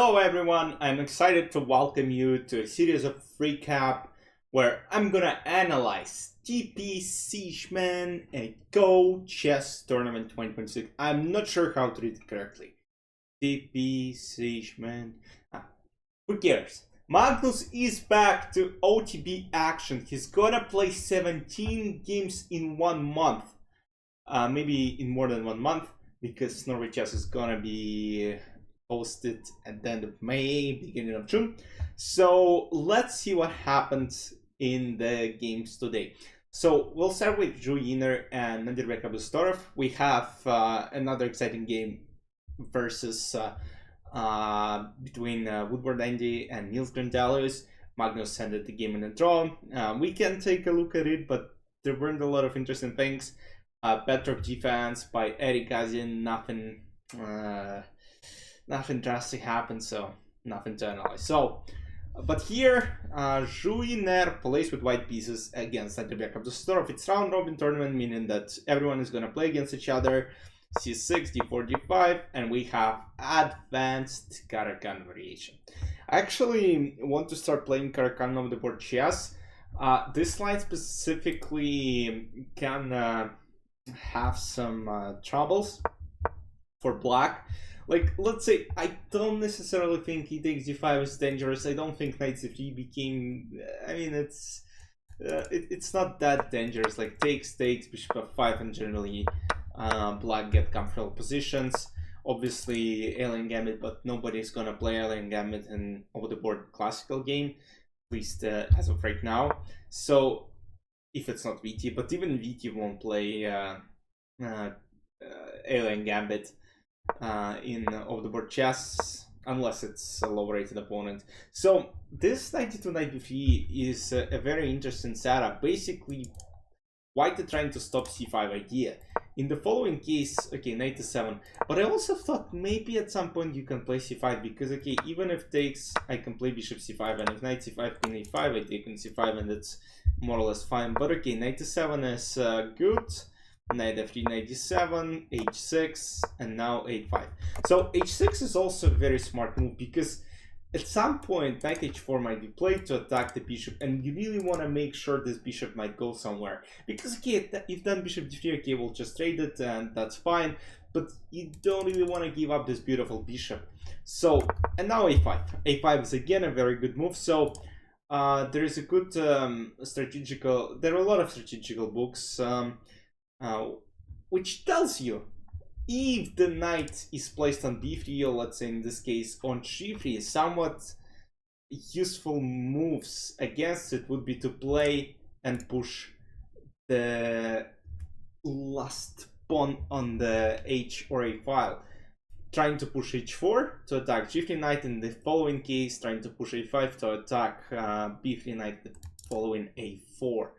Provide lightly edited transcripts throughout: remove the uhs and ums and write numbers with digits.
Hello everyone, I'm excited to welcome you to a series of recap where I'm gonna analyze TePe Sigeman a Go Chess Tournament 2026. I'm not sure how to read it correctly. TePe Sigeman. Who cares? Magnus is back to OTB action. He's gonna play 17 games in 1 month. Maybe in more than 1 month, because Norway Chess is gonna be posted at the end of May, beginning of June. So let's see what happens in the games today. So we'll start with Zhu Jiner and Nodirbek Abdusattorov. We have another exciting game versus between Woodward and Nils Grandelius. Magnus ended the game in a draw. We can take a look at it, but there weren't a lot of interesting things. Better defense by Eric Gazin, nothing drastic happened, so nothing to analyze. So, but here, Zhu Jiner plays with white pieces against Nodirbek Abdusattorov. It's round robin tournament, meaning that everyone is going to play against each other. C6, D4, D5, and we have advanced Caro-Kann variation. I actually want to start playing Caro-Kann on the board chess. This line specifically can have some troubles for black. Like, let's say, I don't necessarily think e takes d5 is dangerous. I don't think knight c3 became... I mean, it's not that dangerous. Like, takes, bishop f5, and generally black get comfortable positions. Obviously, alien gambit, but nobody's gonna play alien gambit in over-the-board classical game, at least as of right now. So, if it's not VT, but even VT won't play alien gambit in over-the-board chess unless it's a low-rated opponent. So this 92-93 is a very interesting setup. Basically, white are trying to stop c5 idea. In the following case, okay, knight to 7, but I also thought maybe at some point you can play c5, because okay, even if takes, I can play bishop c5, and if knight c5, queen a5, I take queen c5, and it's more or less fine. But okay, knight to 7 is good. Knight f3, knight d7, h6, and now a5. So h6 is also a very smart move, because at some point knight h4 might be played to attack the bishop, and you really want to make sure this bishop might go somewhere. Because okay, if then bishop d3, okay, we'll just trade it, and that's fine, but you don't really want to give up this beautiful bishop. So, and now a5. a5 is again a very good move. So there is a good strategical, there are a lot of strategical books which tells you if the knight is placed on b3, or let's say in this case on g3, somewhat useful moves against it would be to play and push the last pawn on the h or a file, trying to push h4 to attack g3 knight, in the following case trying to push a5 to attack b3 knight following a4.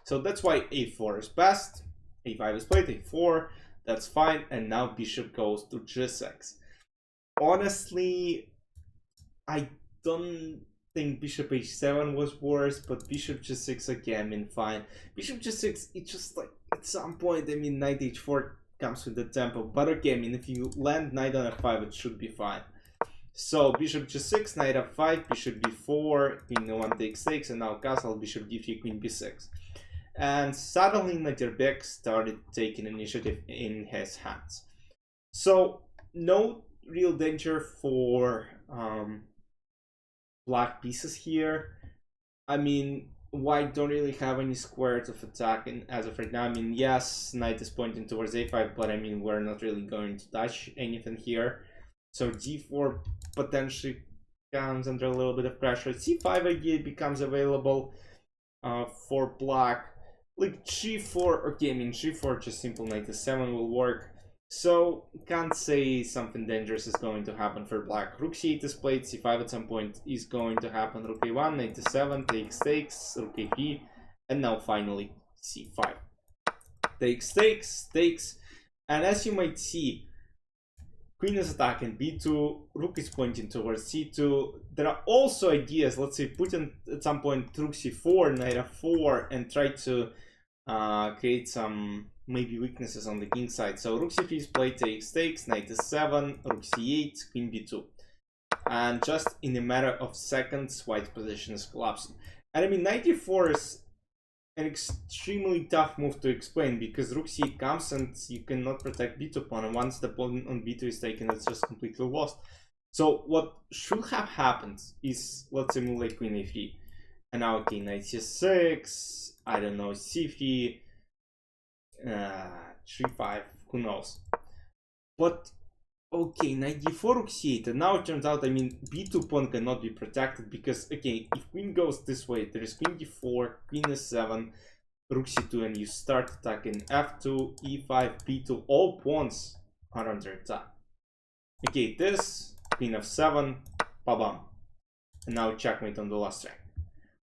So that's why a4 is best. a5 is played, a4, that's fine, and now bishop goes to g6. Honestly, I don't think bishop h7 was worse, but bishop g6 again, I mean, fine. Bishop g6, it's just like, at some point, I mean, knight h4 comes with the tempo, but okay, I mean, if you land knight on f5, it should be fine. So, bishop g6, knight f5, bishop b4, queen e1 takes 6, and now castle, bishop d3, queen b6. And suddenly Nodirbek started taking initiative in his hands. So no real danger for black pieces here. I mean, white don't really have any squares of attack as of right now. I mean, yes, knight is pointing towards a5, but I mean, we're not really going to touch anything here. So d4 potentially comes under a little bit of pressure. c5 idea becomes available for black. Like g4, okay, I mean g4, just simple knight to 7 will work. So can't say something dangerous is going to happen for black. Rook c8 is played, c5 at some point is going to happen. Rook a1, knight to 7, takes, rook a3, and now finally c5. Takes, and as you might see, queen is attacking b2, rook is pointing towards c2. There are also ideas, let's say, put in at some point rook c4, knight f4, and try to create some maybe weaknesses on the king side. So rook c3 is played, takes, knight to 7, rook c8, queen b2. and just in a matter of seconds, white position is collapsing. And I mean, knight e4 is an extremely tough move to explain, because rook c8 comes and you cannot protect b2 pawn, and once the pawn on b2 is taken, it's just completely lost. So what should have happened is, let's say, move like queen a3, and now okay, knight c6, I don't know, c3, 3-5, who knows. But okay, knight d4, rook c8, and now it turns out, I mean, b2 pawn cannot be protected, because, okay, if queen goes this way, there is queen d4, queen s7, rook c2, and you start attacking f2, e5, b2, all pawns are under attack. Okay, this, queen f7, ba-bam. And now checkmate on the last rank.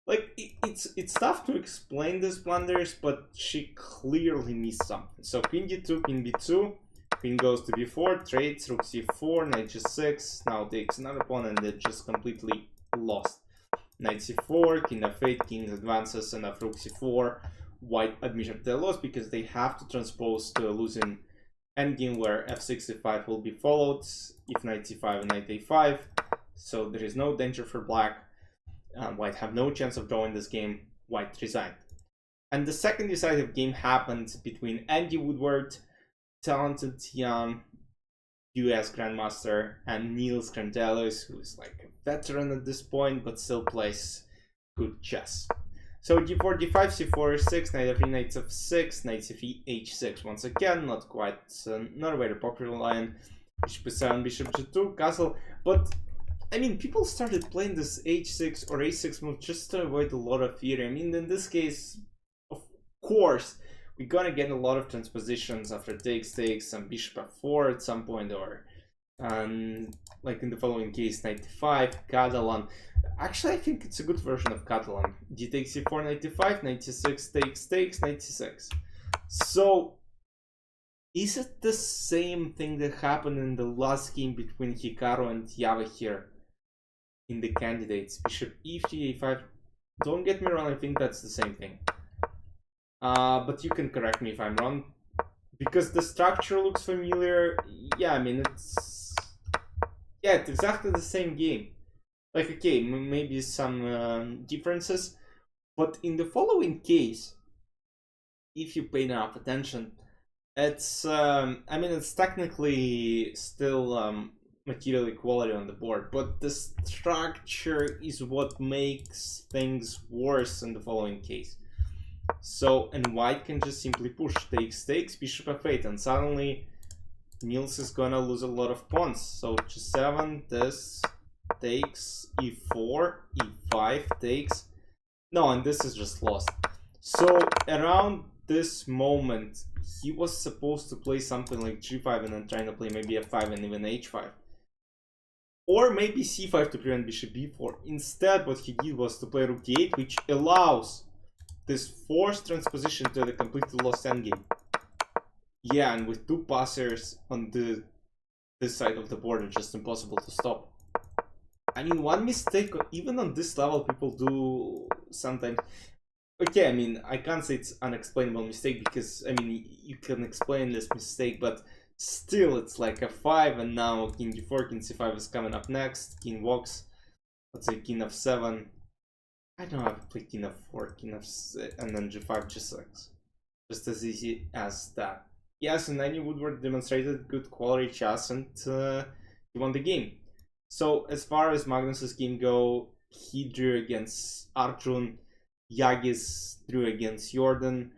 Like, it's tough to explain these blunders, but she clearly missed something. So queen d2, queen b2, queen goes to b4, trades, rook c4, knight g6, now takes another pawn, and they're just completely lost. Knight c4, king f8, king advances, and rook c4. White admit their loss because they have to transpose to a losing endgame where f6, e5 will be followed, if knight c5 and knight a5. So there is no danger for black. White have no chance of drawing this game. White resigned. And the second decisive game happened between Andy Woodward, talented young US Grandmaster, and Nils Grandelius, who is like a veteran at this point, but still plays good chess. So d4, d5, c4, 6, knight f3, knight f6, knight c3, h6. Once again, not quite, not a very popular line. Bishop e7, bishop g2, castle. But I mean, people started playing this h6 or a6 move just to avoid a lot of theory. I mean, in this case, of course, we're gonna get a lot of transpositions after takes, and bishop f4 at some point, or like in the following case, knight d5, Catalan. Actually, I think it's a good version of Catalan. D takes c4, knight d5, knight c6, takes, knight c6. So, is it the same thing that happened in the last game between Hikaru and Yava here in the candidates? Bishop e3, a5. Don't get me wrong, I think that's the same thing. But you can correct me if I'm wrong, because the structure looks familiar. Yeah, I mean, it's exactly the same game. Like, okay, maybe some differences, but in the following case, if you pay enough attention, it's I mean, it's technically still material equality on the board, but the structure is what makes things worse in the following case. So, and white can just simply push, takes, bishop f8, and suddenly Nils is gonna lose a lot of pawns. So g7, this takes, e4, e5 takes. No, and this is just lost. So around this moment, he was supposed to play something like g5 and then trying to play maybe f5 and even h5. Or maybe c5 to prevent bishop b4. Instead, what he did was to play rook d8, which allows this forced transposition to the completely lost endgame. Yeah, and with two passers on this side of the board, it's just impossible to stop. I mean, one mistake, even on this level, people do sometimes. Okay, I mean, I can't say it's unexplainable mistake, because, I mean, you can explain this mistake, but still, it's like f5, and now king d4, king c5 is coming up next, king walks, let's say king f7. I don't have to play king f4, king f6, and then g5, g6. Just as easy as that. Yes, and then Woodward demonstrated good quality chess, and he won the game. So, as far as Magnus's game go, he drew against Arjun, Yagis drew against Jordan.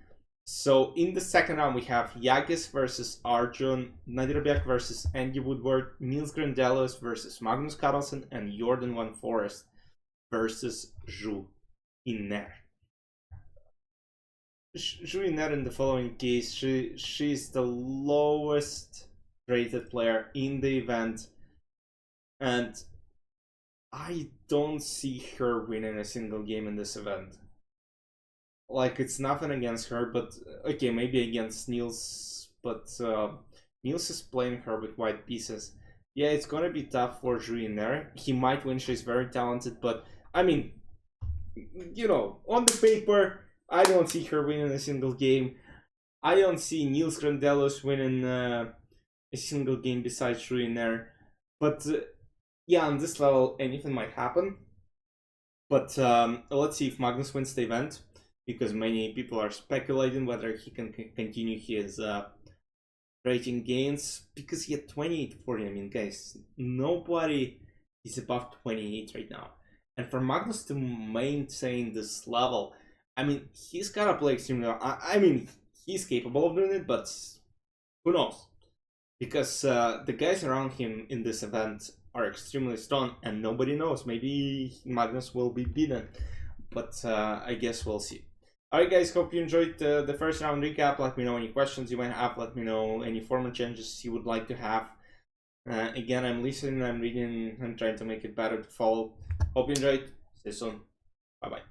So, in the second round, we have Yagis versus Arjun, Nodirbek versus Andy Woodward, Nils Grandelius versus Magnus Carlsen, and Jordan Van Forest versus Zhu Jiner. Zhu Jiner in the following case, she's the lowest rated player in the event, and I don't see her winning a single game in this event. Like, it's nothing against her, but okay, maybe against Nils, but Nils is playing her with white pieces. Yeah, it's gonna be tough for Zhu Jiner. He might win, she's very talented, but I mean, you know, on the paper, I don't see her winning a single game. I don't see Nils Grandelius winning a single game besides Zhu Jiner. But yeah, on this level, anything might happen. But let's see if Magnus wins the event, because many people are speculating whether he can continue his rating gains, because he had 28-40. I mean, guys, nobody is above 28 right now. And for Magnus to maintain this level, I mean, he's gotta play extremely well. I mean, he's capable of doing it, but who knows? Because the guys around him in this event are extremely strong, and nobody knows. Maybe Magnus will be beaten, but I guess we'll see. Alright guys, hope you enjoyed the first round recap. Let me know any questions you might have. Let me know any format changes you would like to have. Again, I'm listening, I'm reading, I'm trying to make it better to follow. Hope you enjoyed. See you soon. Bye-bye.